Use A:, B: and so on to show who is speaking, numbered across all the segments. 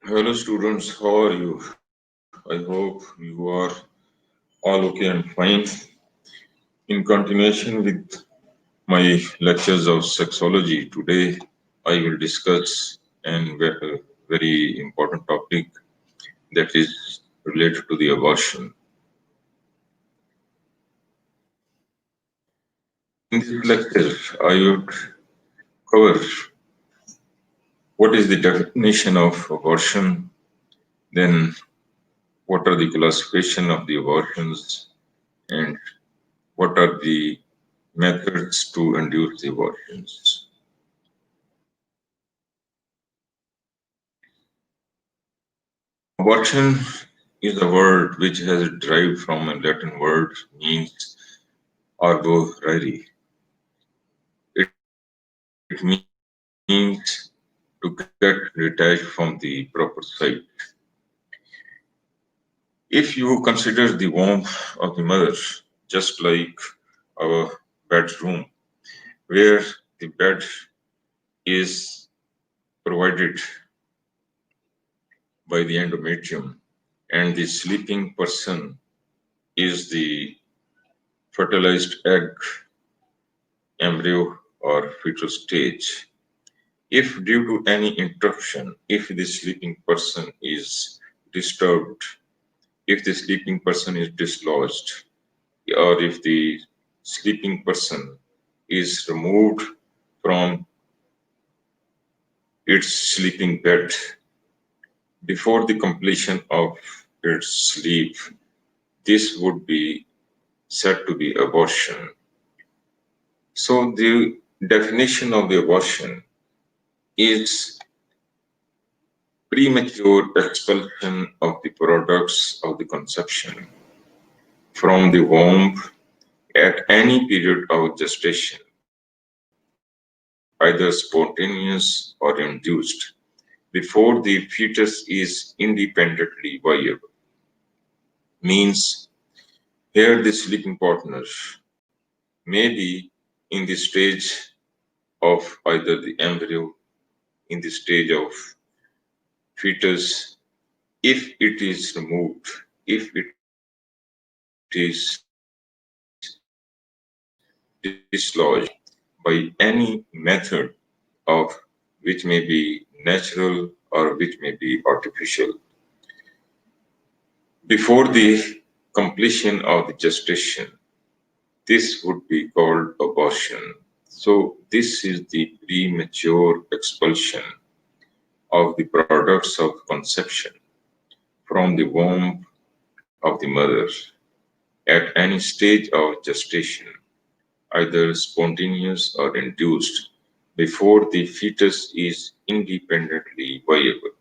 A: Hello students, how are you? I hope you are all okay and fine. In continuation with my lectures of sexology, today I will discuss a very important topic that is related to the abortion. In this lecture, I would cover what is the definition of abortion, then what are the classification of the abortions, and what are the methods to induce the abortions. Abortion is a word which has derived from a Latin word means arborare. It means to get detached from the proper site. If you consider the womb of the mother just like our bedroom, where the bed is provided by the endometrium and the sleeping person is the fertilized egg, embryo, or fetal stage. If due to any interruption, if the sleeping person is disturbed, if the sleeping person is dislodged, or if the sleeping person is removed from its sleeping bed before the completion of its sleep, this would be said to be abortion. So the definition of the abortion is premature expulsion of the products of the conception from the womb at any period of gestation, either spontaneous or induced, before the fetus is independently viable. Means here the sleeping partner may be in the stage of either the embryo, in the stage of fetus, if it is removed, if it is dislodged by any method of which may be natural or which may be artificial before the completion of the gestation, this would be called abortion. So this is the premature expulsion of the products of conception from the womb of the mother at any stage of gestation, either spontaneous or induced, before the fetus is independently viable.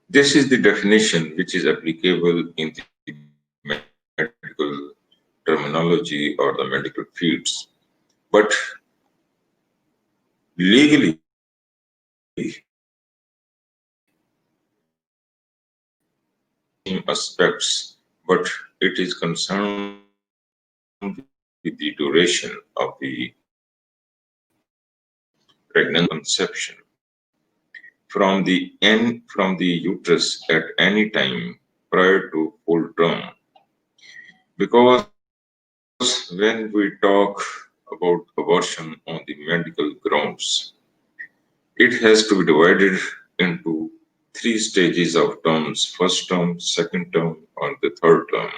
A: This is the definition which is applicable in the medical terminology or the medical fields. But legally, same aspects, but it is concerned with the duration of the pregnancy conception from the uterus at any time prior to full term. Because when we talk about abortion on the medical grounds, it has to be divided into three stages of terms: first term, second term, and the third term.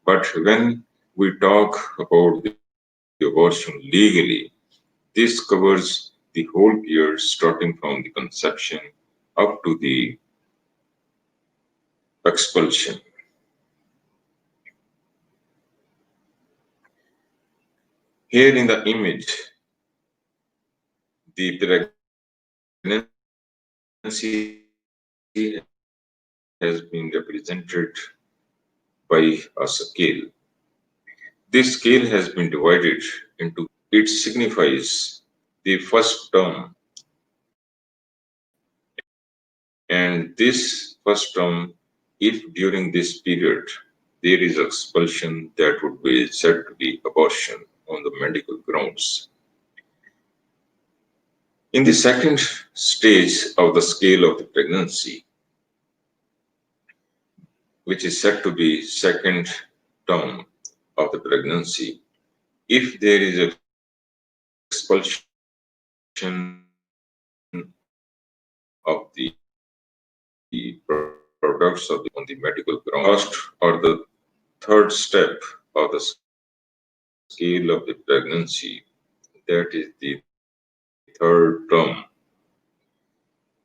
A: But when we talk about the abortion legally, this covers the whole period starting from the conception up to the expulsion. Here in the image, the pregnancy has been represented by a scale. This scale has been divided into three parts. It signifies the first term, and this first term, if during this period there is expulsion, that would be said to be abortion on the medical grounds. In the second stage of the scale of the pregnancy, which is said to be second term of the pregnancy, if there is expulsion of the products of the on the medical ground, first or the third step of the scale of the pregnancy, that is the third term.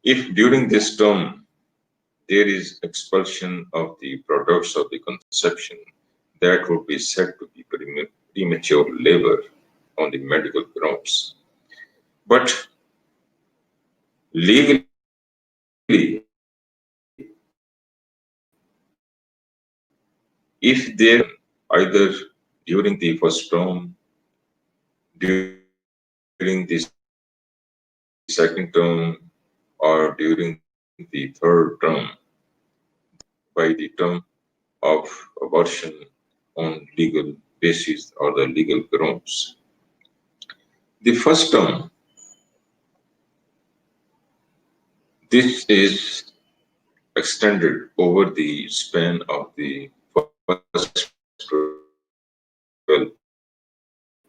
A: If during this term there is expulsion of the products of the conception, that would be said to be premature labor on the medical grounds. But legally, if there either during the first term, during the second term, or during the third term, by the term of abortion on legal basis or the legal grounds. The first term, this is extended over the span of the first 12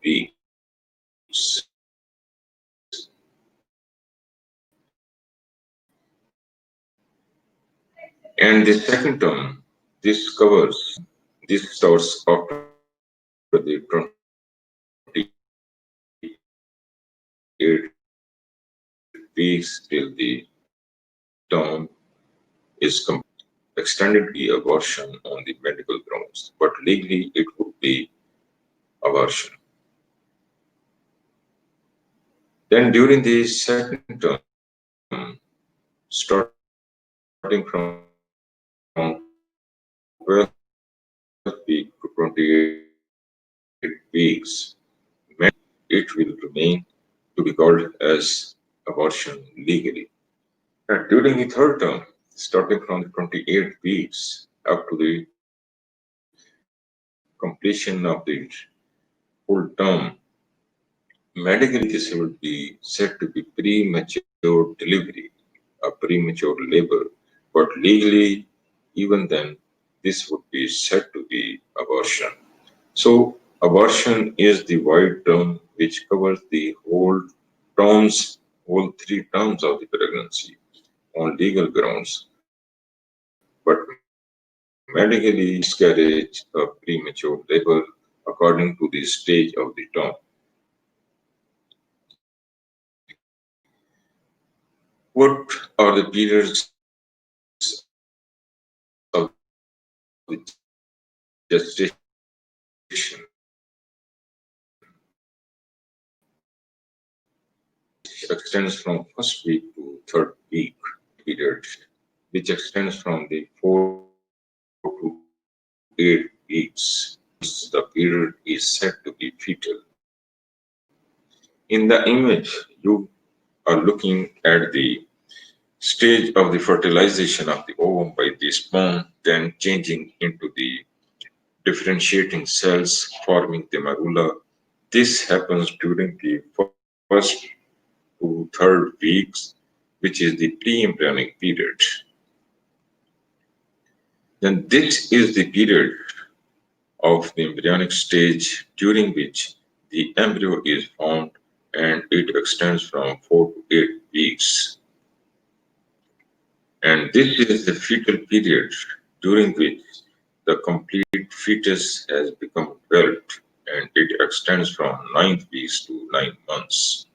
A: weeks, and the second term, this starts after the 28 weeks till the term is extended the abortion on the medical grounds, but legally it would be abortion. Then during the second term, starting from 12th week to 28 weeks, it will remain to be called as abortion legally. And during the third term, starting from the 28 weeks up to the completion of the full term, medically this would be said to be premature delivery, a premature labor, but legally, even then, this would be said to be abortion. So, abortion is the wide term which covers the whole three terms of the pregnancy on legal grounds, but medically miscarriage of premature labor according to the stage of the term. What are the periods of the gestation? Which extends from first week to third week period, which extends from the 4 to 8 weeks. The period is said to be fetal. In the image, you are looking at the stage of the fertilization of the ovum by the sperm, then changing into the differentiating cells forming the medulla. This happens during the first to third weeks, which is the pre-embryonic period. Then this is the period of the embryonic stage during which the embryo is formed and it extends from 4 to 8 weeks. And this is the fetal period during which the complete fetus has become developed and it extends from 9 weeks to 9 months.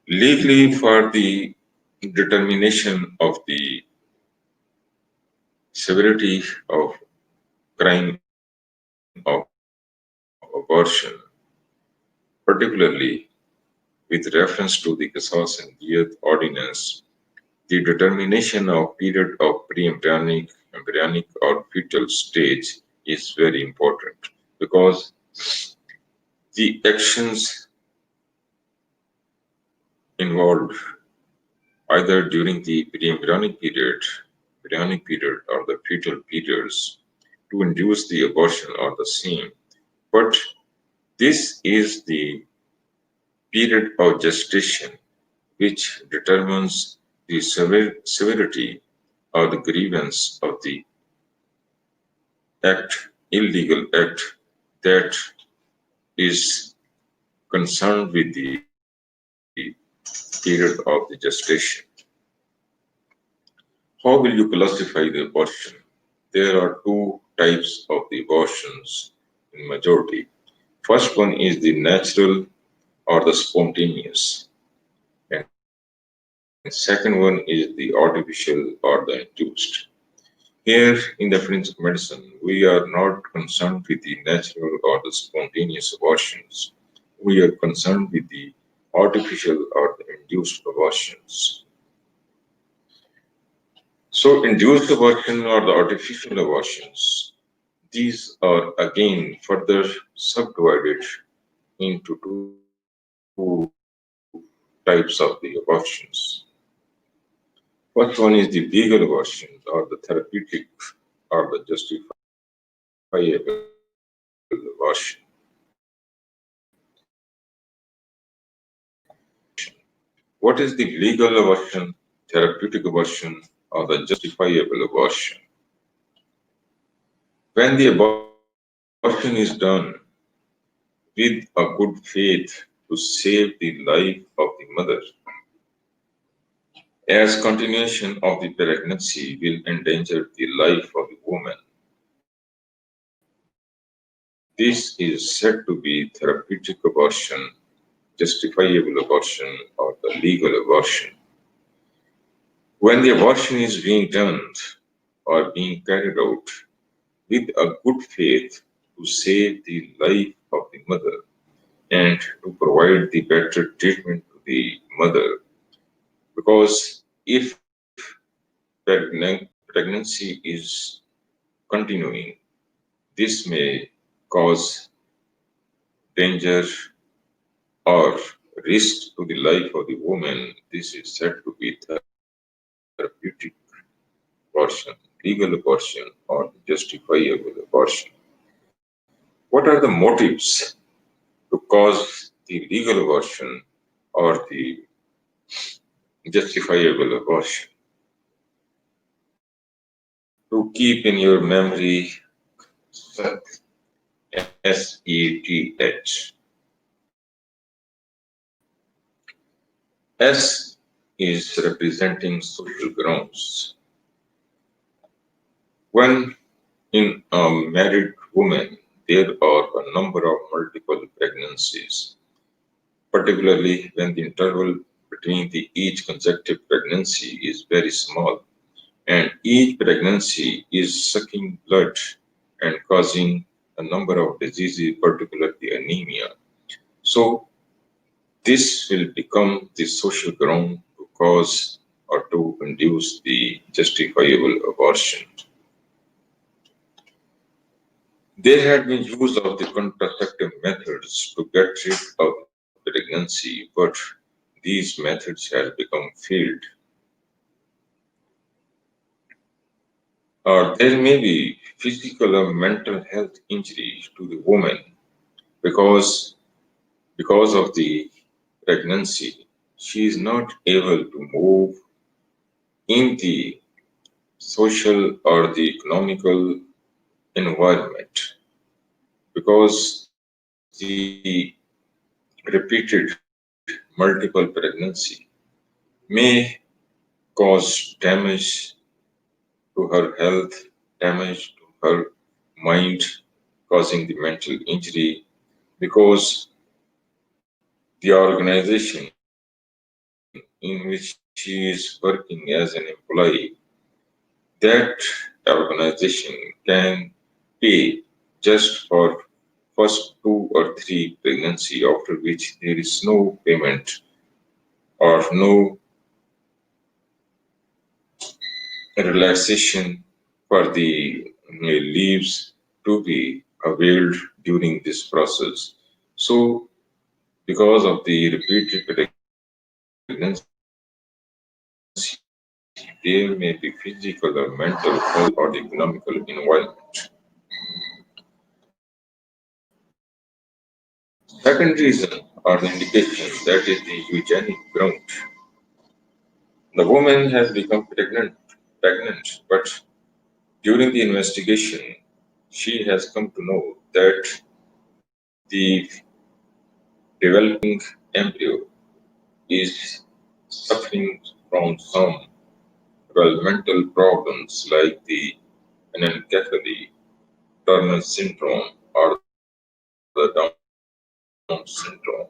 A: Legally, for the determination of the severity of crime of abortion, particularly with reference to the Qisas and Diyat ordinance, the determination of period of pre-embryonic, embryonic or fetal stage is very important because the actions involved either during the embryonic period or the fetal periods to induce the abortion are the same. But this is the period of gestation, which determines the severity or the grievance of the act, illegal act that is concerned with the period of the gestation. How will you classify the abortion? There are two types of the abortions in majority. First one is the natural or the spontaneous, and second one is the artificial or the induced. Here, in the Forensic Medicine, we are not concerned with the natural or the spontaneous abortions. We are concerned with the artificial or the induced abortions. So, induced abortion or the artificial abortions, these are again further subdivided into two types of the abortions. First one is the legal abortion or the therapeutic or the justifiable abortion. What is the legal abortion, therapeutic abortion, or the justifiable abortion? When the abortion is done with a good faith to save the life of the mother, as continuation of the pregnancy will endanger the life of the woman, this is said to be therapeutic abortion, justifiable abortion, or the legal abortion. When the abortion is being done or being carried out with a good faith to save the life of the mother and to provide the better treatment to the mother, because if pregnancy is continuing, this may cause danger or risk to the life of the woman. This is said to be therapeutic abortion, legal abortion, or justifiable abortion. What are the motives to cause the legal abortion or the justifiable abortion? To keep in your memory, SETH. S is representing social grounds. When in a married woman there are a number of multiple pregnancies, particularly when the interval between the each consecutive pregnancy is very small, and each pregnancy is sucking blood and causing a number of diseases, particularly anemia. So, this will become the social ground to cause or to induce the justifiable abortion. There had been use of the contraceptive methods to get rid of pregnancy, but these methods have become failed. Or there may be physical or mental health injury to the woman because of the pregnancy. She is not able to move in the social or the economical environment because the repeated multiple pregnancy may cause damage to her health, damage to her mind, causing the mental injury because the organization in which she is working as an employee, that organization can pay just for first two or three pregnancy, after which there is no payment or no relaxation for the leaves to be availed during this process. So, because of the repeated pregnancy, there may be physical or mental health injury or the economical environment. Second reason or the indication that is the eugenic ground. The woman has become pregnant, but during the investigation, she has come to know that the developing embryo is suffering from some developmental problems like the anencephaly, Turner syndrome, or the Down syndrome.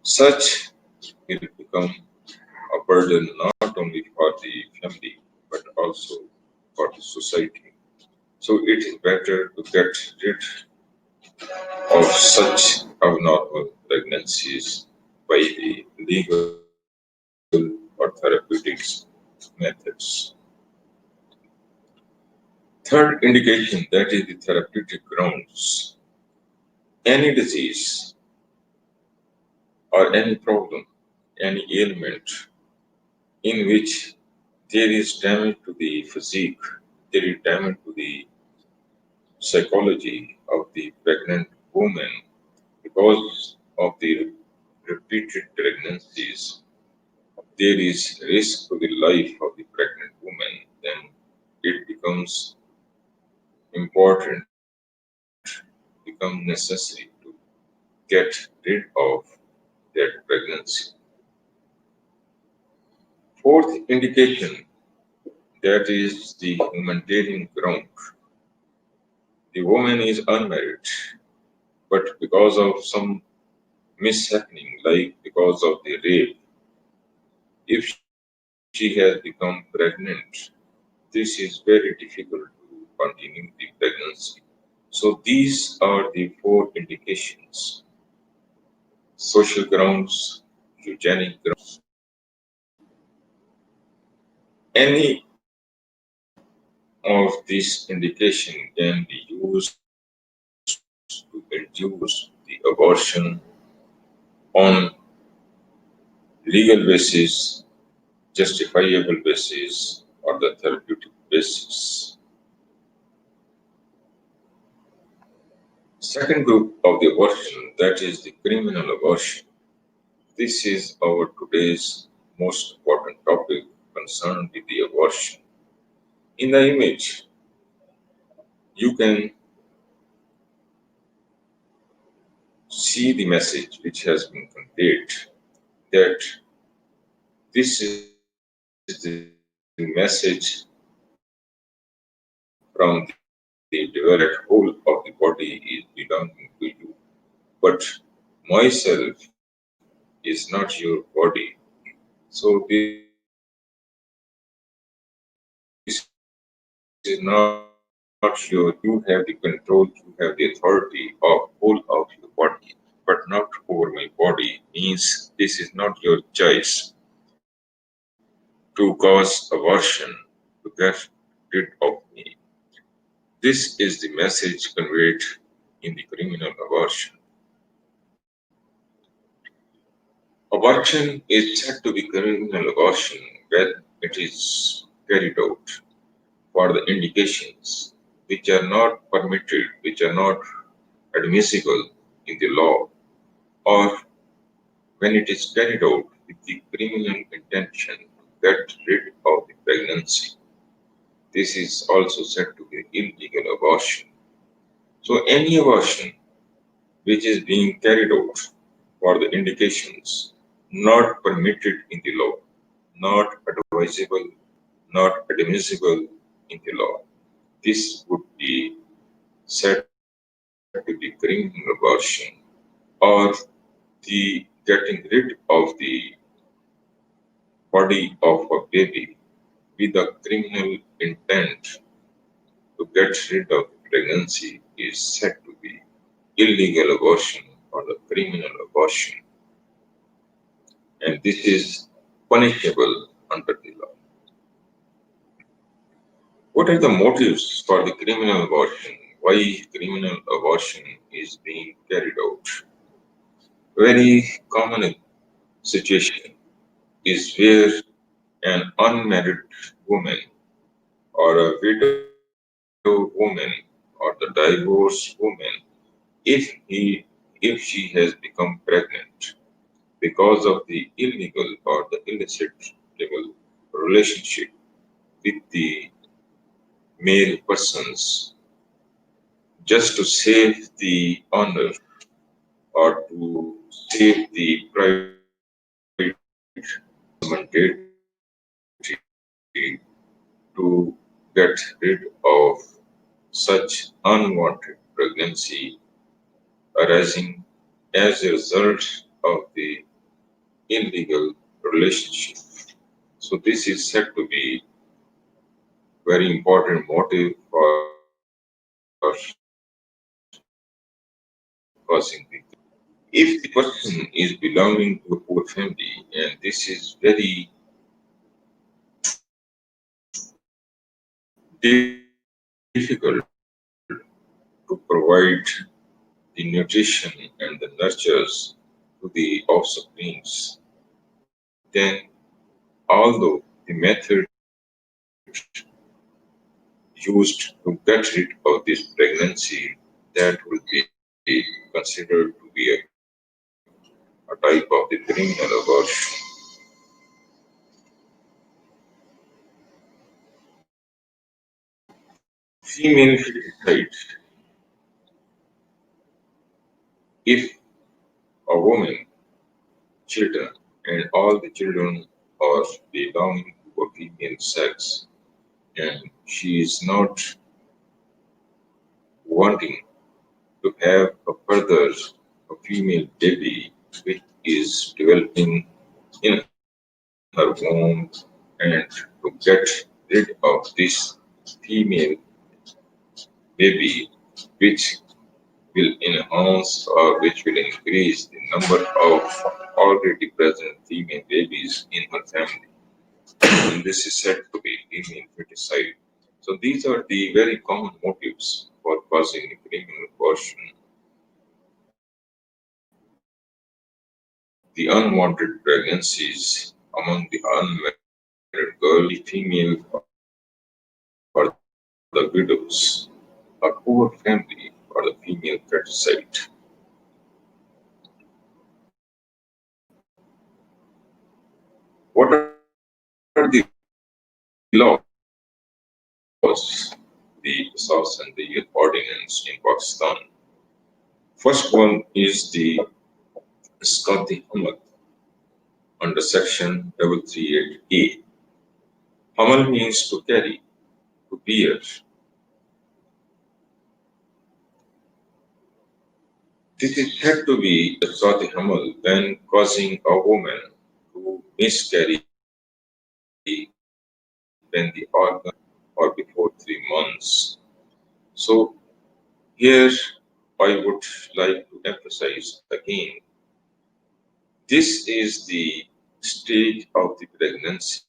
A: Such will become a burden not only for the family but also for the society. So it is better to get rid of such abnormal pregnancies by the legal or therapeutics methods. Third indication that is the therapeutic grounds. Any disease or any problem, any ailment in which there is damage to the physique, there is damage to the psychology of the pregnant woman because of the repeated pregnancies, there is risk to the life of the pregnant woman, then it becomes important, becomes necessary to get rid of that pregnancy. Fourth indication that is the humanitarian ground. The woman is unmarried, but because of some mishappening, like because of the rape, if she has become pregnant, this is very difficult to continue the pregnancy. So these are the four indications: social grounds, eugenic grounds. Any of these indication can be used to induce the abortion on legal basis, justifiable basis, or the therapeutic basis. Second group of the abortion, that is the criminal abortion. This is our today's most important topic concerned with the abortion. In the image, you can see the message which has been conveyed that this is the message from the devil that whole of the body is belonging to you. But myself is not your body. So this is not your, you have the control, you have the authority of whole of your body, but not over my body. Means this is not your choice to cause abortion to get rid of me. This is the message conveyed in the criminal abortion. Abortion is said to be criminal abortion when it is carried out for the indications which are not permitted, which are not admissible in the law, or when it is carried out with the criminal intention to get rid of the pregnancy. This is also said to be illegal abortion. So, any abortion which is being carried out for the indications not permitted in the law, not advisable, not admissible in the law, this would be said to be criminal abortion or the getting rid of the body of a baby with a criminal intent to get rid of the pregnancy is said to be illegal abortion or the criminal abortion, and this is punishable under the law. What are the motives for the criminal abortion? Why criminal abortion is being carried out? Very common situation is where an unmarried woman or a widow woman or the divorced woman if if she has become pregnant because of the illegal or the illicit legal relationship with the male persons just to save the honor or to save the pride to get rid of such unwanted pregnancy arising as a result of the illegal relationship. So this is said to be very important motive for causing the. If the person is belonging to a poor family, and this is very difficult to provide the nutrition and the nurtures to the offsprings, then although the method used to get rid of this pregnancy, that will be considered to be a type of the criminal abortion. Female feticide. If a woman, children, and all the children are belonging to a female sex, and she is not wanting to have a further a female baby which is developing in her womb, and to get rid of this female baby which will enhance or which will increase the number of already present female babies in her family. And this is said to be female feticide. So these are the very common motives for causing criminal abortion. The unwanted pregnancies among the unmarried girl, the female or the widows, a poor family or the female feticide. What are the laws, the SARS and the Youth Ordinance in Pakistan? First one is the Skati Hamal under section 338A. Hamal means to carry, to bear. This is said to be the Skati Hamal when causing a woman to miscarry when the organ or before 3 months. So here I would like to emphasize again, this is the stage of the pregnancy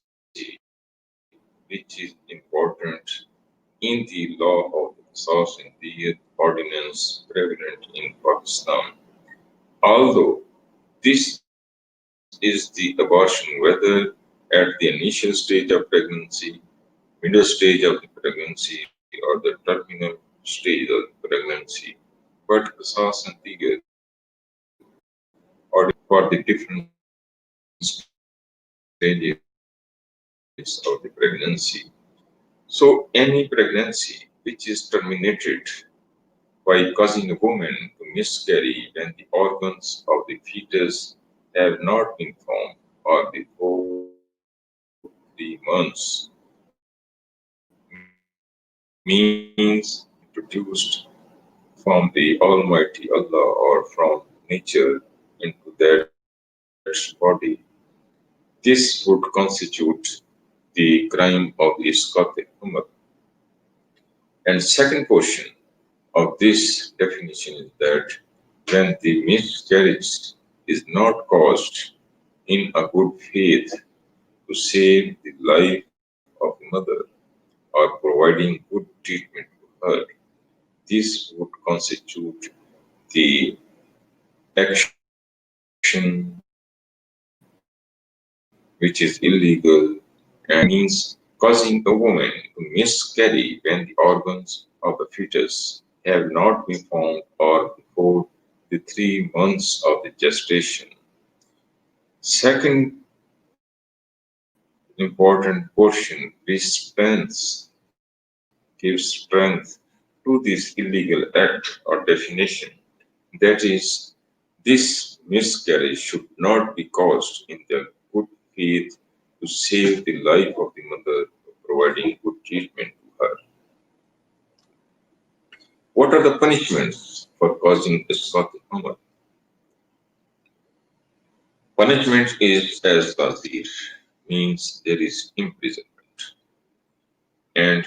A: which is important in the law of the Qisas and Diyat ordinance prevalent in Pakistan. Although this is the abortion whether at the initial stage of pregnancy, middle stage of the pregnancy, or the terminal stage of the pregnancy, but Qisas and Diyat or for the different stages of the pregnancy. So any pregnancy which is terminated by causing a woman to miscarry when the organs of the fetus have not been formed or before 3 months means introduced from the Almighty Allah or from nature into that body. This would constitute the crime of Isqat Umar. And second portion of this definition is that when the miscarriage is not caused in a good faith to save the life of the mother or providing good treatment to her, this would constitute the action which is illegal and means causing a woman to miscarry when the organs of the fetus have not been formed or before the 3 months of the gestation. Second important portion dispense gives strength to this illegal act or definition. That is, this miscarriage should not be caused in the good faith to save the life of the mother, providing good treatment to her. What are the punishments for causing isqat al Punishment is as tazir, means there is imprisonment. And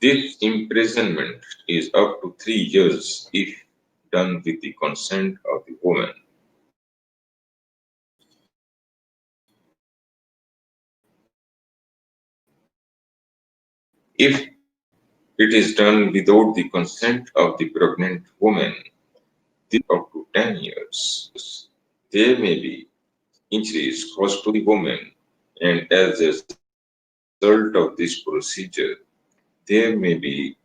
A: this imprisonment is up to 3 years if done with the consent of the woman. If it is done without the consent of the pregnant woman, up to 10 years. There may be injuries caused to the woman, and as a result of this procedure, there may be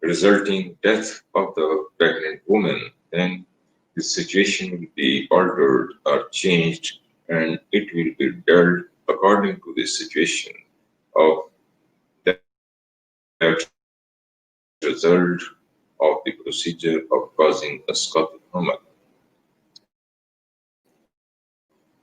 A: resulting death of the pregnant woman. Then the situation will be altered or changed, and it will be dealt according to the situation of that result of the procedure of causing a Scottish Hummer.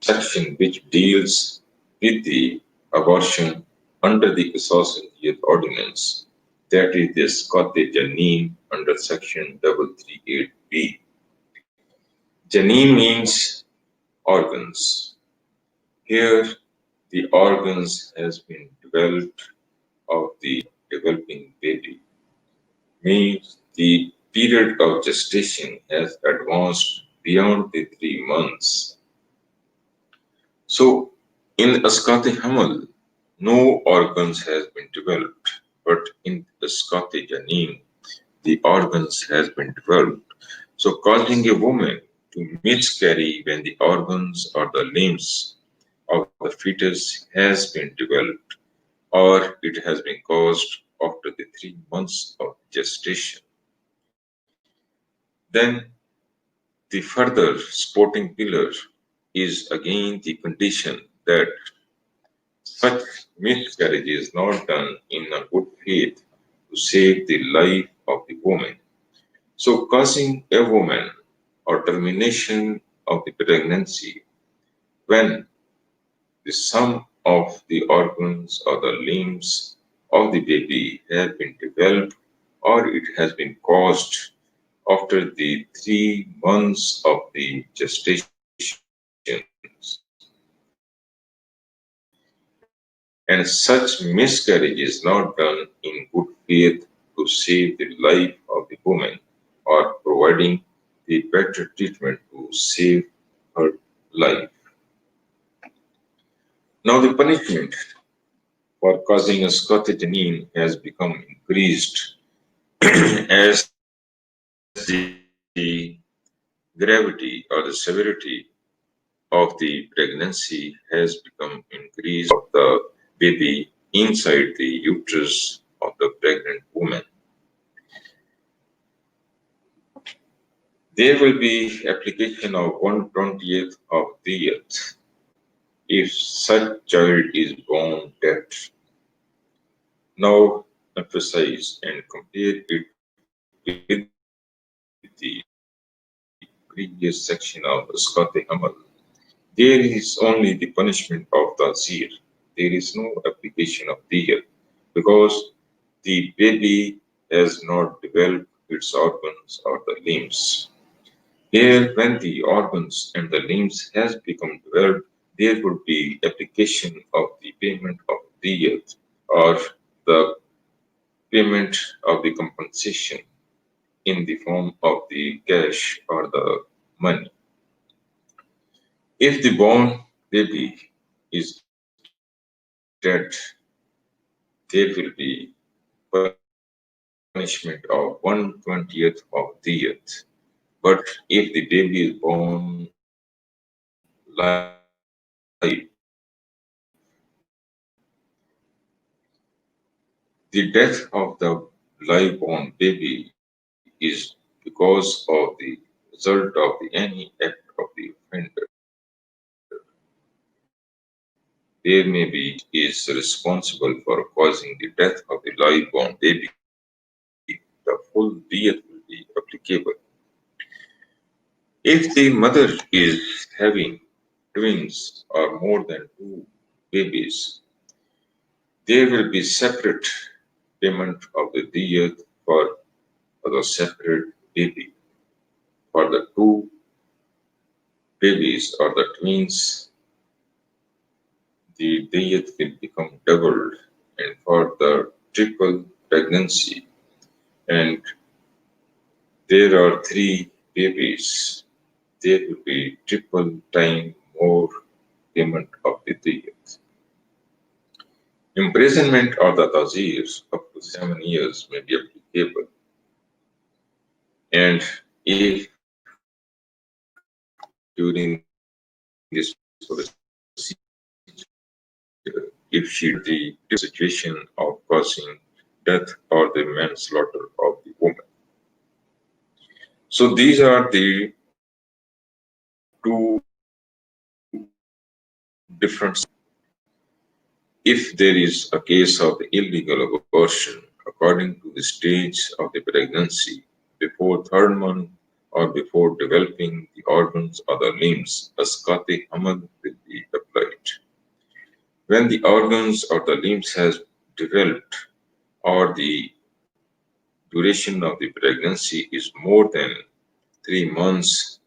A: Section which deals with the abortion under the Associated Ordinance, that is the Scottish Janine under section 338B. Janine means organs. Here the organs has been developed of the developing baby, means the period of gestation has advanced beyond the 3 months. So, in Ascati Hamal, no organs has been developed, but in Ascati Janine, the organs has been developed. So, causing a woman to miscarry when the organs or the limbs of the fetus has been developed, or it has been caused after the 3 months of gestation. Then the further supporting pillar is again the condition that such miscarriage is not done in a good faith to save the life of the woman. So, causing a woman or termination of the pregnancy when the sum of the organs or the limbs of the baby have been developed or it has been caused after the 3 months of the gestation. And such miscarriage is not done in good faith to save the life of the woman or providing the better treatment to save her life. Now, the punishment for causing a scotogenine has become increased as the gravity or the severity of the pregnancy has become increased of the baby inside the uterus of the pregnant woman. There will be application of 1/20th of diyat if such child is born dead. Now emphasize and compare it with the previous section of Scotty Hamal. There is only the punishment of ta'zir. There is no application of diyat because the baby has not developed its organs or the limbs. Here, when the organs and the limbs has become developed, there would be application of the payment of diyat or the payment of the compensation in the form of the cash or the money. If the born baby is dead, there will be punishment of 1/20th of diyat. But if the baby is born live, then there will be The death of the live born baby is because of the result of the any act of the offender. There may be is responsible for causing the death of the live born baby, the full diet will be applicable. If the mother is having twins or more than two babies, there will be separate payment of the diet for the separate baby. For the two babies or the twins, the diet will become doubled, and for the triple pregnancy, and there are three babies, there will be triple time more payment of the diet. Imprisonment or the tazir up to 7 years may be applicable, and if during this procedure, if she the situation of causing death or the manslaughter of the woman. So these are the two different. If there is a case of the illegal abortion, according to the stage of the pregnancy, before third month or before developing the organs or the limbs, asqat-e hamad will be applied. When the organs or the limbs has developed or the duration of the pregnancy is more than 3 months,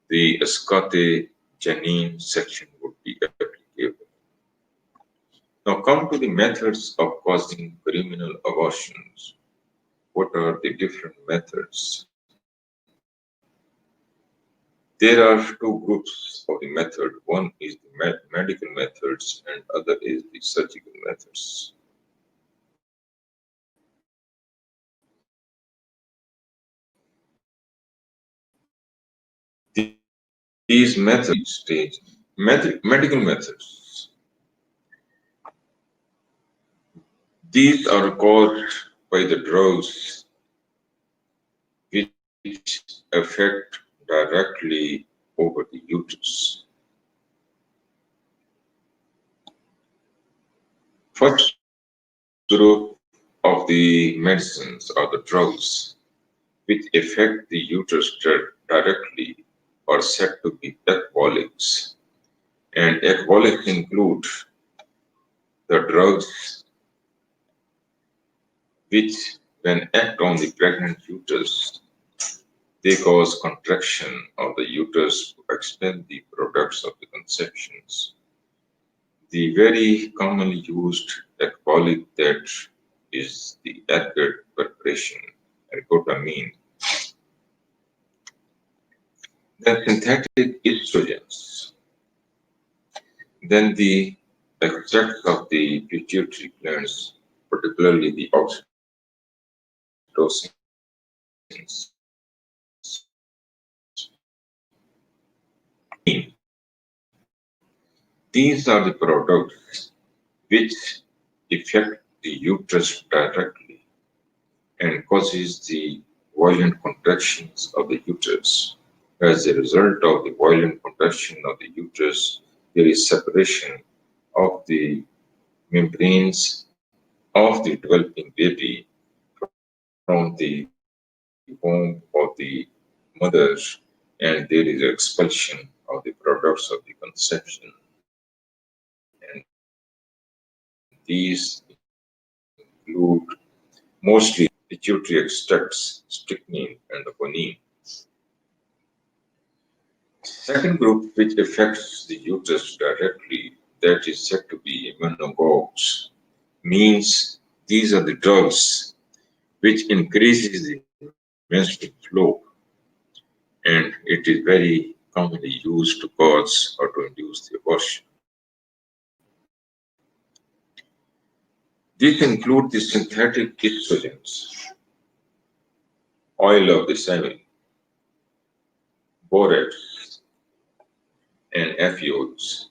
A: the asqat-e janin section would be applicable. Now come to the methods of causing criminal abortions. What are the different methods? There are two groups of the method. One is the medical methods and other is the surgical methods. These methods stage medical methods. These are caused by the drugs which affect directly over the uterus. First group of the medicines or the drugs which affect the uterus directly are said to be ecbolics. And ecbolics include the drugs which, when act on the pregnant uterus, they cause contraction of the uterus to expel the products of the conceptions. The very commonly used ecbolic that is the acid preparation, ergotamine. Then synthetic estrogens. Then the extracts of the pituitary glands, particularly the oxytocins. These are the products which affect the uterus directly and causes the violent contractions of the uterus. As a result of the violent contraction of the uterus, there is separation of the membranes of the developing baby from the womb of the mother, and there is expulsion of the products of the conception. And these include mostly pituitary extracts, strychnine, and the guanine. Second group, which affects the uterus directly, that is said to be immunogogues, means these are the drugs which increases the menstrual flow, and it is very commonly used to cause or to induce the abortion. These include the synthetic estrogens, oil of the semen, borax, and FUs.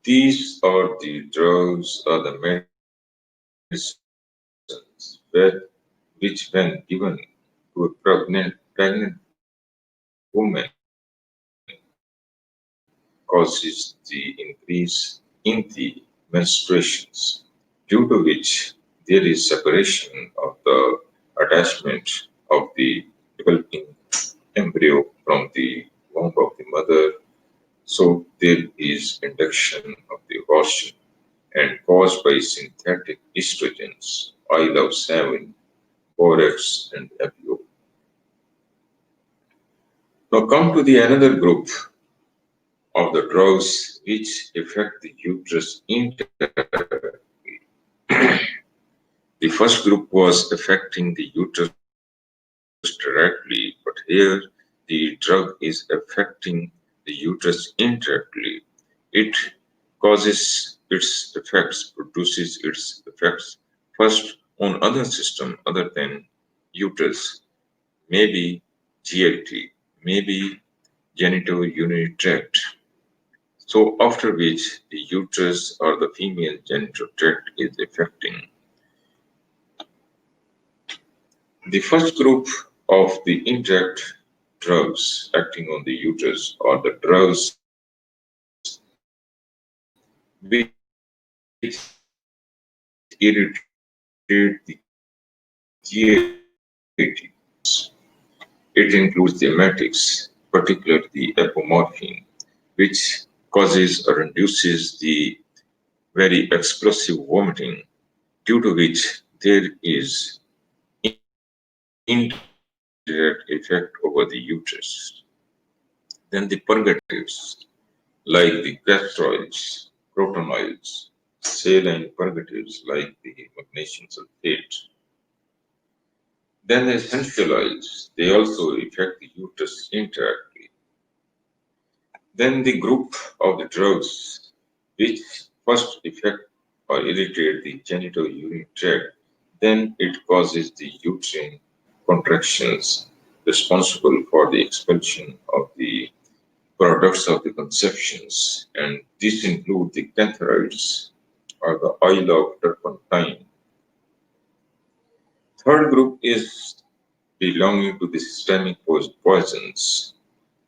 A: These are the drugs or the medicines where, which, when given to a pregnant woman, causes the increase in the menstruations, due to which there is separation of the attachment of the developing embryo from the womb of the mother. So there is induction of the abortion and caused by synthetic estrogens, oil of salmon, borax, and FU. Now come to the another group of the drugs which affect the uterus indirectly. The first group was affecting the uterus directly, but here the drug is affecting the uterus indirectly. It causes its effects, produces its effects first on other system other than uterus, maybe GIT, maybe genitourinary tract. So after which the uterus or the female genital tract is affecting. The first group of the indirect drugs acting on the uterus or the drugs which irritate the GIT. It includes the emetics, particularly the apomorphine, which causes or induces the very explosive vomiting, due to which there is indirect effect over the uterus. Then the purgatives, like the castor protanoids, saline purgatives like the magnesium sulfate. Then the essential oils, they also affect the uterus indirectly. Then the group of the drugs which first affect or irritate the genitourinary tract, then it causes the uterine contractions responsible for the expulsion of the products of the conceptions, and these include the cantharides or the oil of turpentine. Third group is belonging to the systemic poisons,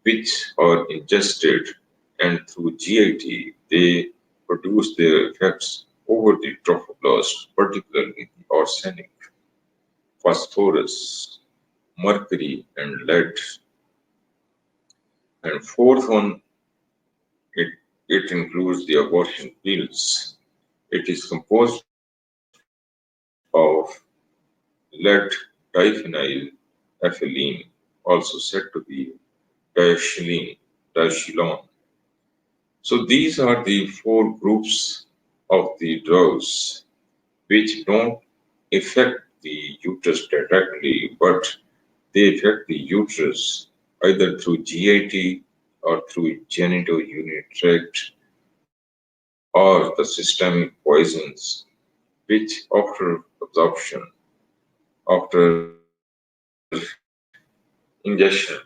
A: which are ingested and through GIT they produce their effects over the trophoblast, particularly the arsenic, phosphorus, mercury, and lead. And fourth one, it, it includes the abortion pills. It is composed of lead diphenyl ethylene, also said to be diachylone. So these are the four groups of the drugs which don't affect the uterus directly, but they affect the uterus either through GIT or through genitourinary tract or the systemic poisons, which after absorption, after ingestion,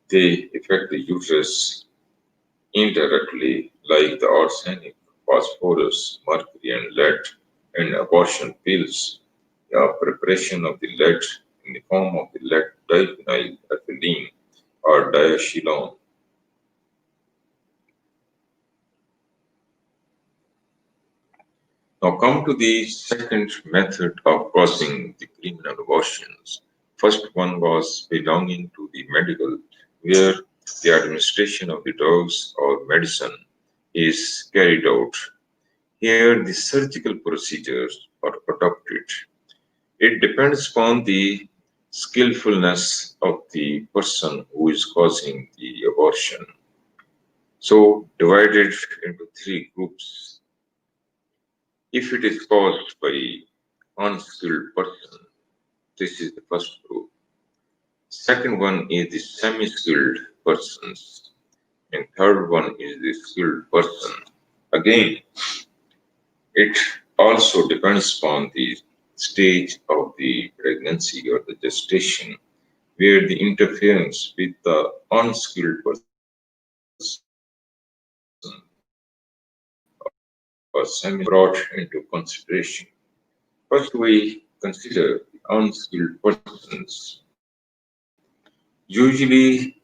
A: they affect the uterus indirectly, like the arsenic, phosphorus, mercury, and lead, and abortion pills. The preparation of the lead in the form of the lead diphenyl ethylene or diachylone. Now come to the second method of causing the criminal abortions. First one was belonging to the medical, where the administration of the drugs or medicine is carried out. Here the surgical procedures are adopted. It depends upon the skillfulness of the person who is causing the abortion. So divided into three groups. If it is caused by unskilled person, this is the first group. Second one is the semi-skilled persons, and third one is the skilled person. Again, it also depends upon the stage of the pregnancy or the gestation, where the interference with the unskilled person or semi brought into consideration. First, we consider the unskilled persons. Usually,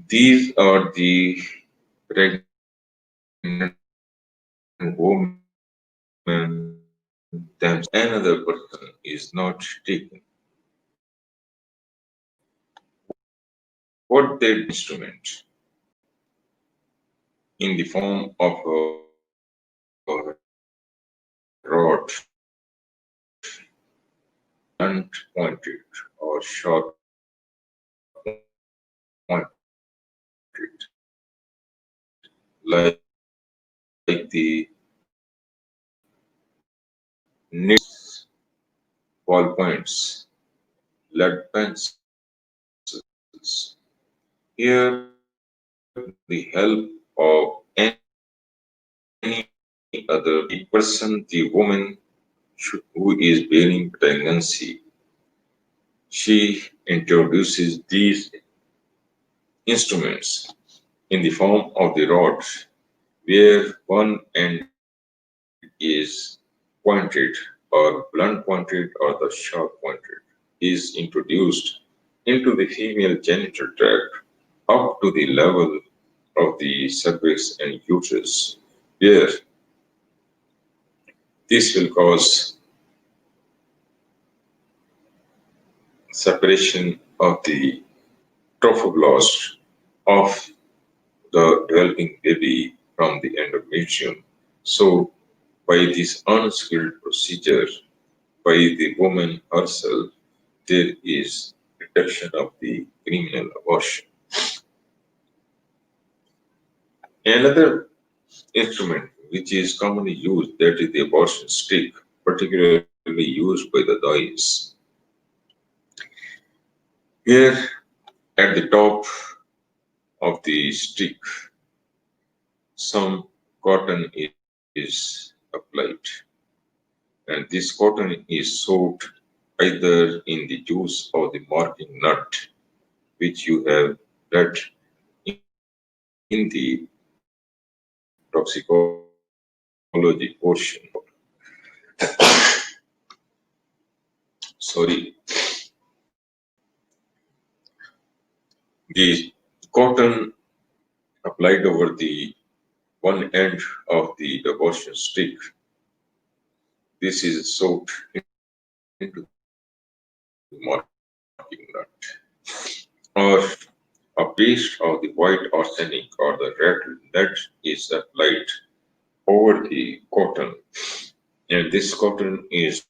A: these are the pregnant women themselves. Another person is not taken. What they instrument in the form of a rod, blunt pointed or sharp pointed, like the nits, ballpoints, lead pencils. Here, the help of any other the person, the woman who is bearing pregnancy, she introduces these instruments in the form of the rod, where one end is pointed or blunt pointed or the sharp pointed, is introduced into the female genital tract up to the level of the cervix and uterus, where this will cause separation of the trophoblast of the developing baby from the endometrium. So, by this unskilled procedure, by the woman herself, there is reduction of the criminal abortion. Another instrument which is commonly used, that is the abortion stick, particularly used by the dais. Here at the top of the stick, some cotton is applied, and this cotton is soaked either in the juice of the marking nut, which you have read in the toxicology portion. Sorry, the cotton applied over the one end of the abortion stick. This is soaked into the marking nut, or a paste of the white arsenic or the red lead is applied over the cotton, and this cotton is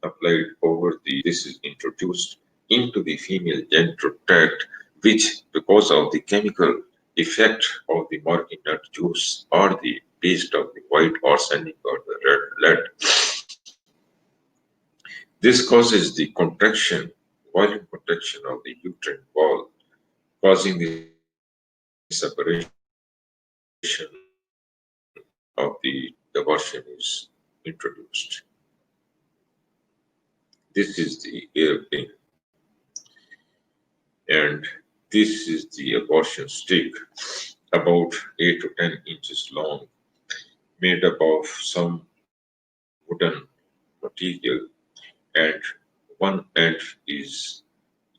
A: applied over the this is introduced into the female genital tract, which because of the chemical effect of the marking nut juice or the paste of the white arsenic or the red lead, this causes the contraction, violent contraction of the uterine wall, causing the separation of the abortion is introduced. This is the airplane, and this is the abortion stick, about 8 to 10 inches long, made up of some wooden material, and one end is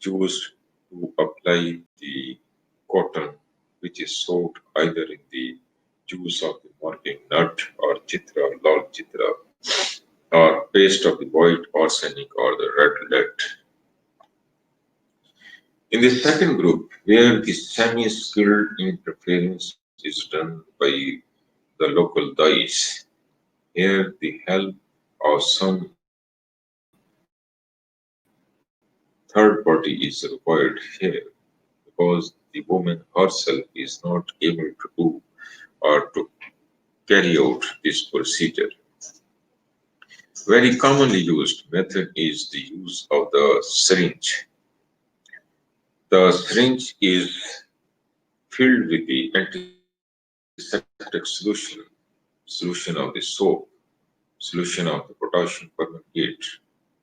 A: used to apply the cotton, which is soaked either in the juice of the marking nut or chitra, lal chitra, or paste of the white arsenic or the red lead. In the second group, where the semi-skilled interference is done by the local dais, here the help of some third party is required here, because the woman herself is not able to do or to carry out this procedure. Very commonly used method is the use of the syringe. The syringe is filled with the antiseptic solution of the soap, solution of the potassium permanganate,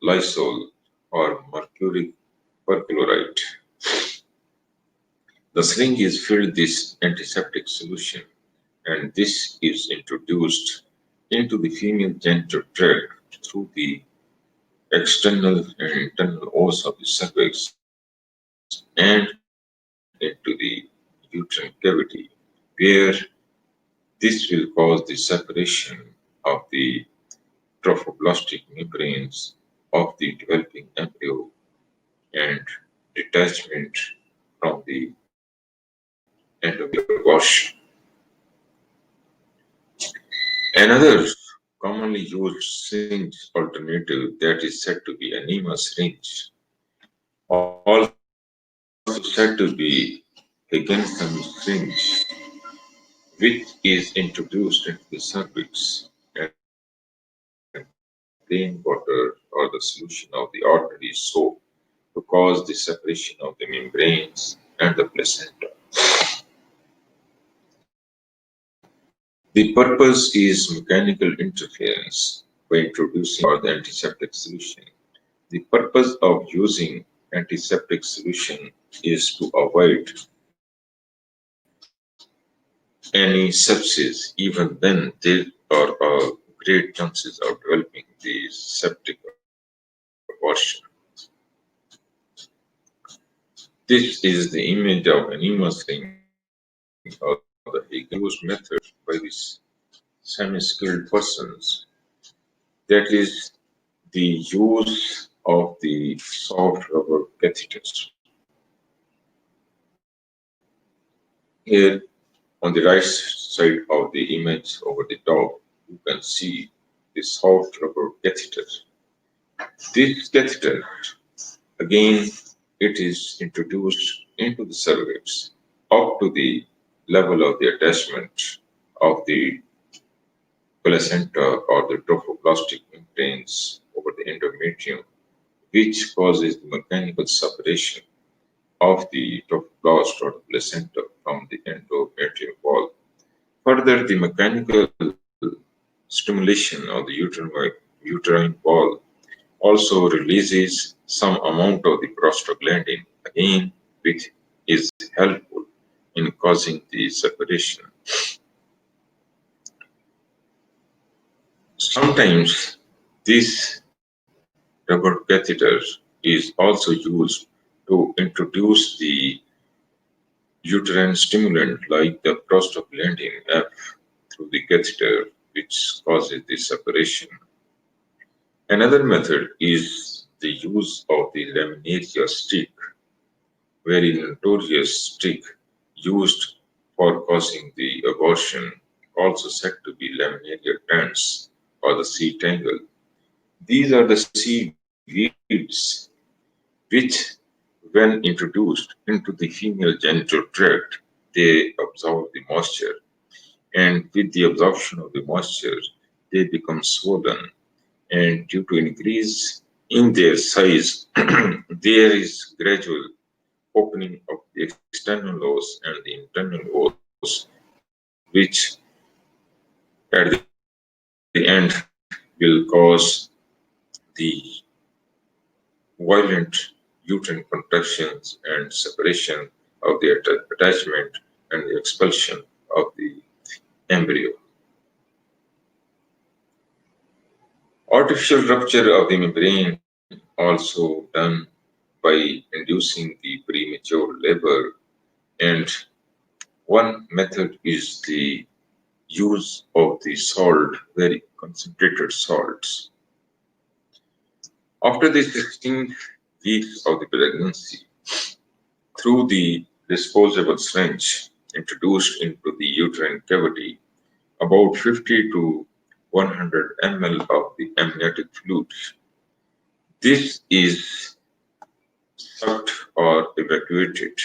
A: Lysol, or mercury perchlorate. The syringe is filled this antiseptic solution, and this is introduced into the female genital tract through the external and internal walls of the cervix and into the uterine cavity, where this will cause the separation of the trophoblastic membranes of the developing embryo and detachment from the end of the abortion. Another commonly used syringe alternative that is said to be enema syringe, also said to be Higginson syringe, which is introduced into the cervix and then drain water or the solution of the artery soap to cause the separation of the membranes and the placenta. The purpose is mechanical interference by introducing or the antiseptic solution. The purpose of using antiseptic solution is to avoid any sepsis even when there are great chances of developing the septic abortion. This is the image of enema syringe or the Higgins used method by these semi-skilled persons, that is the use of the soft rubber catheters. Here on the right side of the image over the top, you can see the soft rubber catheter. This catheter, again, it is introduced into the cervix up to the level of the attachment of the placenta or the trophoblastic membranes over the endometrium, which causes the mechanical separation of the trophoblast or the placenta from the endometrial wall. Further, the mechanical stimulation of the uterine wall also releases some amount of the prostaglandin, again, which is helpful in causing the separation. Sometimes this rubber catheter is also used to introduce the uterine stimulant like the prostaglandin F through the catheter, which causes the separation. Another method is the use of the laminaria stick, very notorious stick used for causing the abortion, also said to be laminaria trans or the seed tangle. These are the seaweeds which, when introduced into the female genital tract, they absorb the moisture, and with the absorption of the moisture, they become swollen, and due to increase in their size, there is gradual opening of the external os and the internal os, which at the end will cause the violent uterine contractions and separation of the attachment and the expulsion of the embryo. Artificial rupture of the membrane also done by inducing the premature labor, and one method is the use of the salt, very concentrated salts. After the 16 weeks of the pregnancy, through the disposable syringe introduced into the uterine cavity, about 50 to 100 ml of the amniotic fluid. This is sucked or evacuated,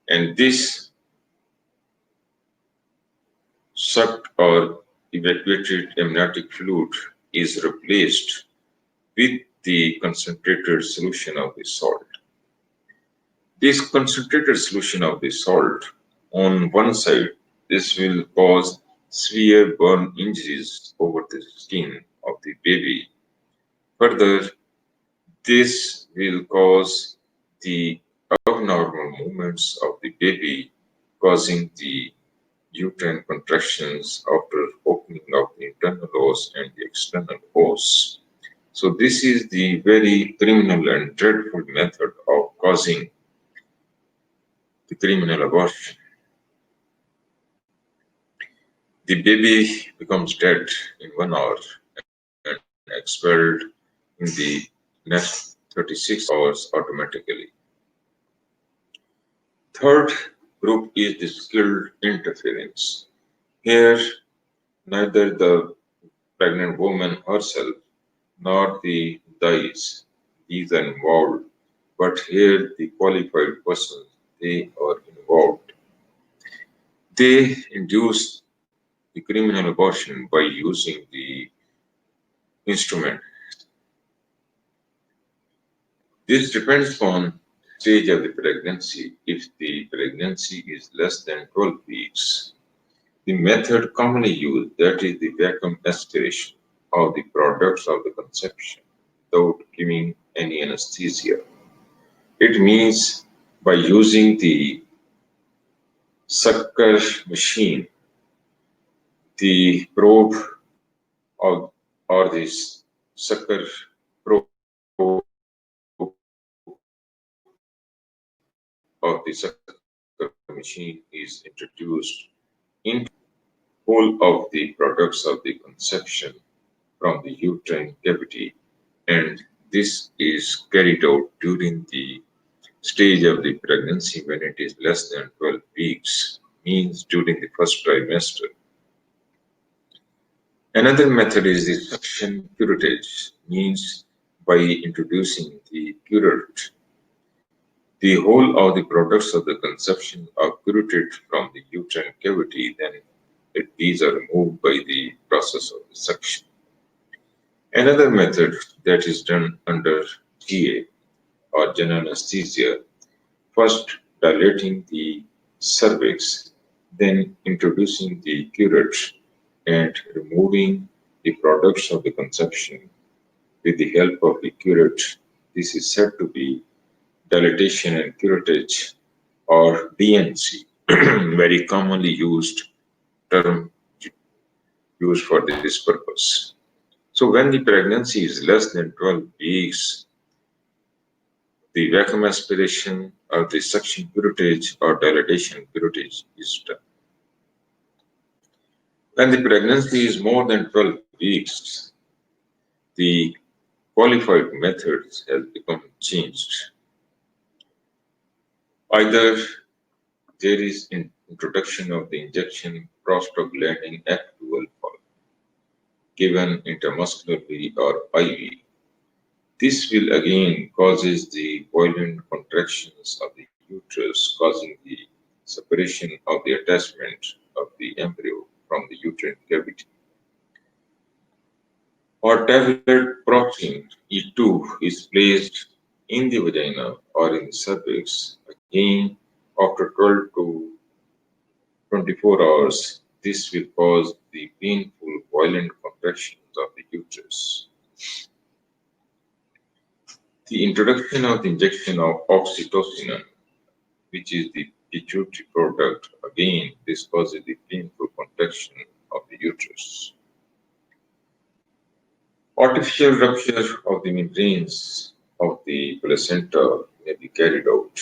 A: and this sucked or evacuated amniotic fluid is replaced with the concentrated solution of the salt. This concentrated solution of the salt, on one side, this will cause severe burn injuries over the skin of the baby. Further, this will cause the abnormal movements of the baby, causing the uterine contractions after opening of the internal os and the external os. So this is the very criminal and dreadful method of causing the criminal abortion. The baby becomes dead in 1 hour and expelled in the next 36 hours automatically. Third group is the skilled interference. Here, neither the pregnant woman herself nor the dyes, these are involved, but here the qualified persons, they are involved. They induce the criminal abortion by using the instrument. This depends upon stage of the pregnancy. If the pregnancy is less than 12 weeks, the method commonly used, that is the vacuum aspiration of the products of the conception without giving any anesthesia. It means by using the sucker machine, the probe of, or this sucker probe of the sucker machine is introduced into whole of the products of the conception from the uterine cavity, and this is carried out during the stage of the pregnancy when it is less than 12 weeks, means during the first trimester. Another method is the suction curettage, means by introducing the curate. The whole of the products of the conception are curetted from the uterine cavity, then these are removed by the process of the suction. Another method that is done under GA or general anesthesia, first dilating the cervix, then introducing the curate and removing the products of the conception with the help of the curate. This is said to be dilatation and curettage or DNC, very commonly used term used for this purpose. So when the pregnancy is less than 12 weeks, the vacuum aspiration or the suction curettage or dilatation curettage is done. When the pregnancy is more than 12 weeks, the qualified methods has become changed. Either there is introduction of the injection prostaglandin F2 alpha given intramuscularly or IV. This will again causes the violent contractions of the uterus, causing the separation of the attachment of the embryo from the uterine cavity. Or tablet protein E2 is placed in the vagina or in the cervix again after 12 to 24 hours. This will cause the painful violent contractions of the uterus. The introduction of the injection of oxytocin, which is the pituitary product, again this causes the painful contraction of the uterus. Artificial rupture of the membranes of the placenta may be carried out,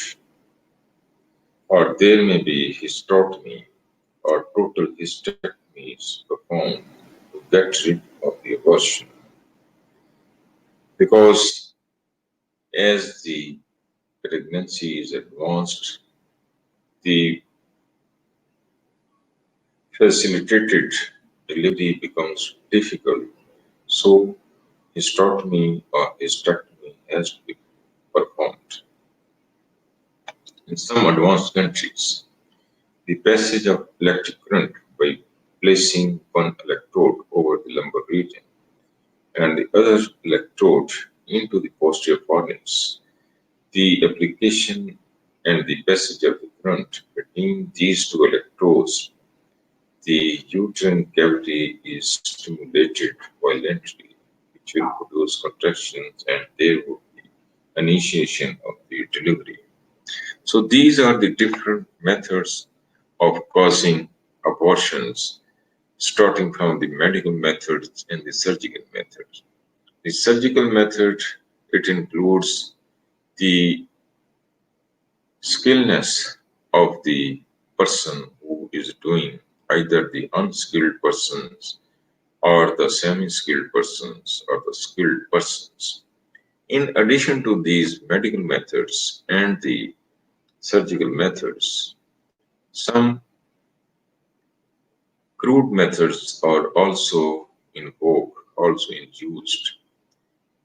A: or there may be hysterectomy or total hysterectomy is performed to get rid of the abortion. Because as the pregnancy is advanced, the facilitated delivery becomes difficult, so hysterectomy or hysterectomy has to be performed. In some advanced countries, the passage of electric current by placing one electrode over the lumbar region and the other electrode into the posterior fornix, the application and the passage of the current between these two electrodes, the uterine cavity is stimulated violently, which will produce contractions and there would be initiation of the delivery. So these are the different methods of causing abortions, starting from the medical methods and the surgical method. The surgical method, it includes the skillness of the person who is doing, either the unskilled persons or the semi-skilled persons or the skilled persons. In addition to these medical methods and the surgical methods, some crude methods are also in vogue, also in used,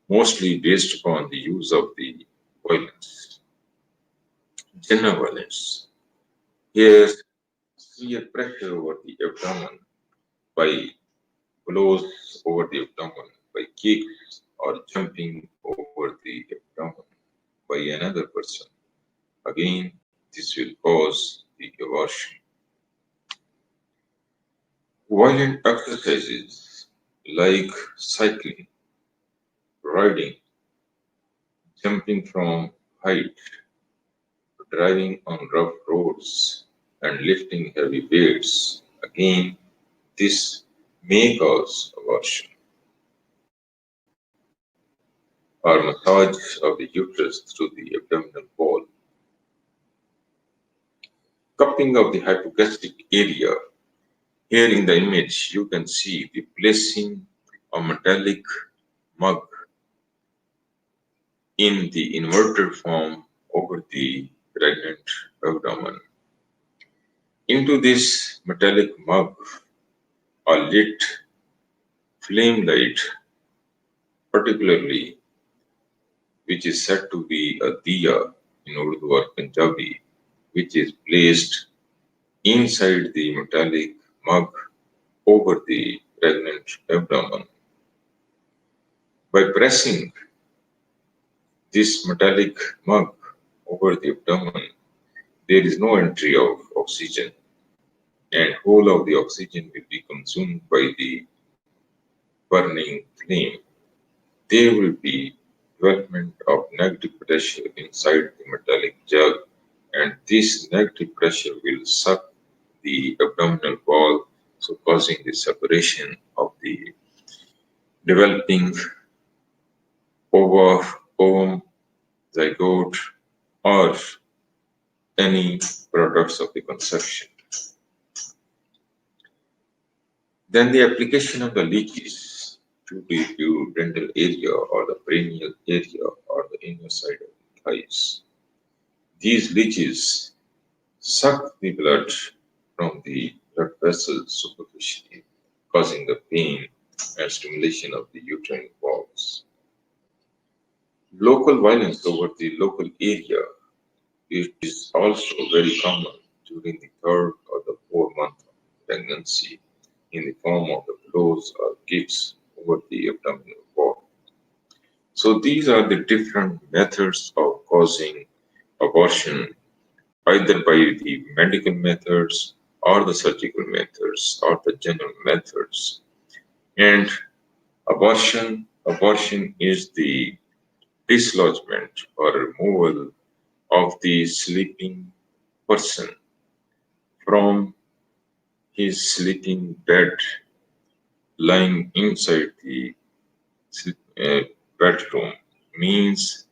A: mostly based upon the use of the violence, gender violence. Here, severe pressure over the abdomen by blows over the abdomen, by kicks or jumping over the abdomen by another person. Again, this will cause the abortion. Violent exercises like cycling, riding, jumping from height, driving on rough roads, and lifting heavy weights. Again, this may cause abortion. Or massage of the uterus through the abdominal wall. Cupping of the hypogastric area. Here in the image, you can see the placing a metallic mug in the inverted form over the pregnant abdomen. Into this metallic mug, a lit flame light, particularly which is said to be a diya in Urdu or Punjabi, which is placed inside the metallic mug over the pregnant abdomen. By pressing this metallic mug over the abdomen, there is no entry of oxygen, and whole of the oxygen will be consumed by the burning flame. There will be development of negative pressure inside the metallic jug, and this negative pressure will suck the abdominal wall, so causing the separation of the developing ova, ovum, zygote, or any products of the conception. Then the application of the leeches to the duodenal area or the perineal area or the inner side of the thighs. These leeches suck the blood from the blood vessels superficially, causing the pain and stimulation of the uterine valves. Local violence over the local area is also very common during the third or the fourth month of pregnancy in the form of the blows or kicks over the abdominal wall. So these are the different methods of causing abortion, either by the medical methods or the surgical methods or the general methods. And abortion is the dislodgement or removal of the sleeping person from his sleeping bed lying inside the bedroom, means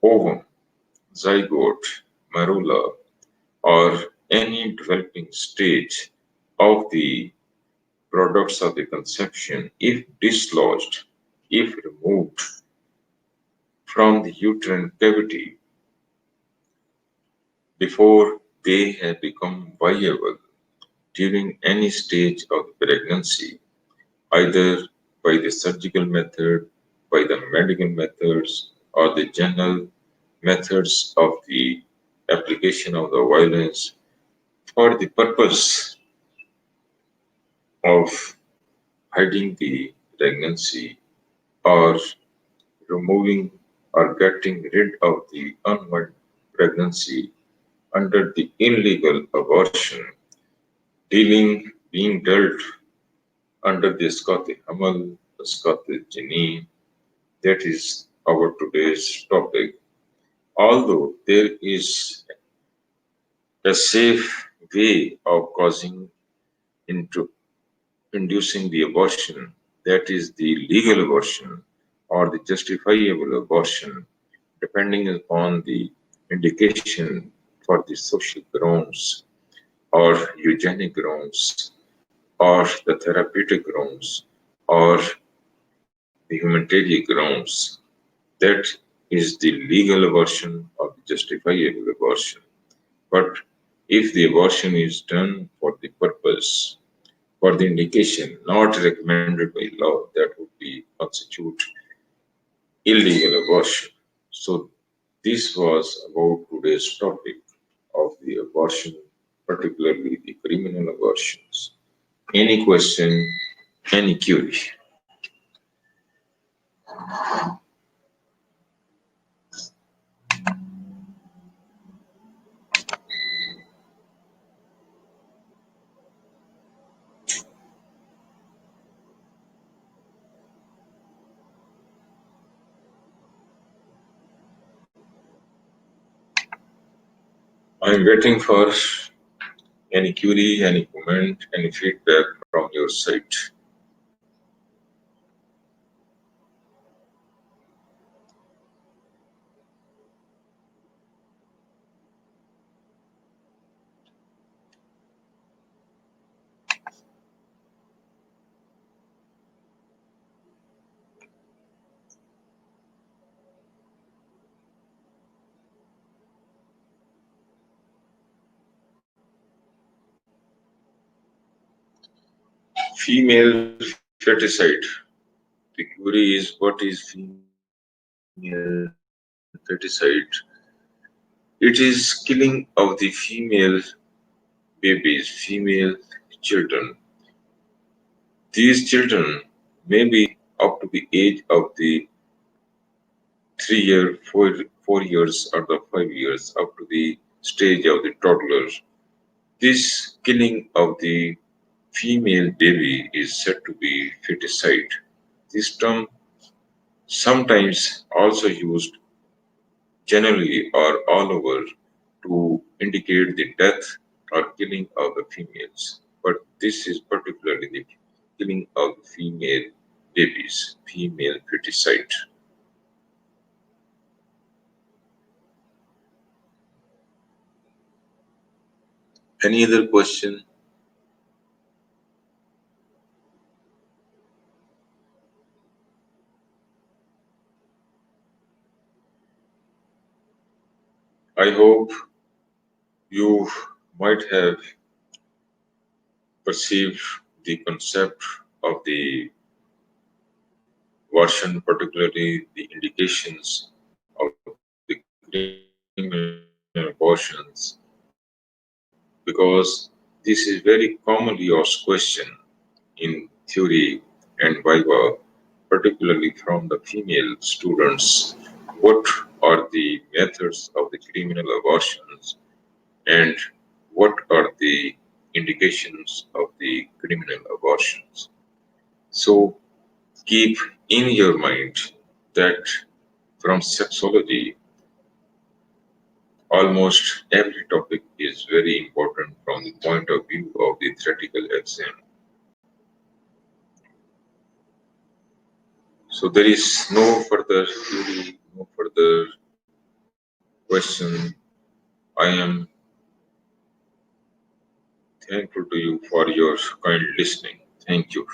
A: ovum, zygote, marula, or any developing stage of the products of the conception, if dislodged, if removed from the uterine cavity before they have become viable during any stage of the pregnancy, either by the surgical method, by the medical methods, or the general methods of the application of the violence for the purpose of hiding the pregnancy or removing or getting rid of the unwanted pregnancy under the illegal abortion, being dealt under the Scottish Hamal, the Scottish Janine. That is our today's topic. Although there is a safe way of causing into inducing the abortion, that is the legal abortion or the justifiable abortion, depending upon the indication for the social grounds or eugenic grounds or the therapeutic grounds or the humanitarian grounds. That is the legal abortion or the justifiable abortion. But if the abortion is done for the purpose, for the indication not recommended by law, that would be constitute illegal abortion. So this was about today's topic of the abortion, particularly the criminal abortions. Any question, any query? I'm waiting for any query, any comment, any feedback from your side. Female feticide. The query is what is female feticide? It is killing of the female babies, female children. These children may be up to the age of the 3 year, 4 years, or the 5 years, up to the stage of the toddler. This killing of the female baby is said to be feticide. This term sometimes also used generally or all over to indicate the death or killing of the females. But this is particularly the killing of female babies, female feticide. Any other question? I hope you might have perceived the concept of the version, particularly the indications of the criminal abortions, because this is very commonly asked question in theory and viva, particularly from the female students. What are the methods of the criminal abortions and what are the indications of the criminal abortions? So keep in your mind that from sexology, almost every topic is very important from the point of view of the theoretical exam. So there is no further query, no further question. I am thankful to you for your kind listening. Thank you.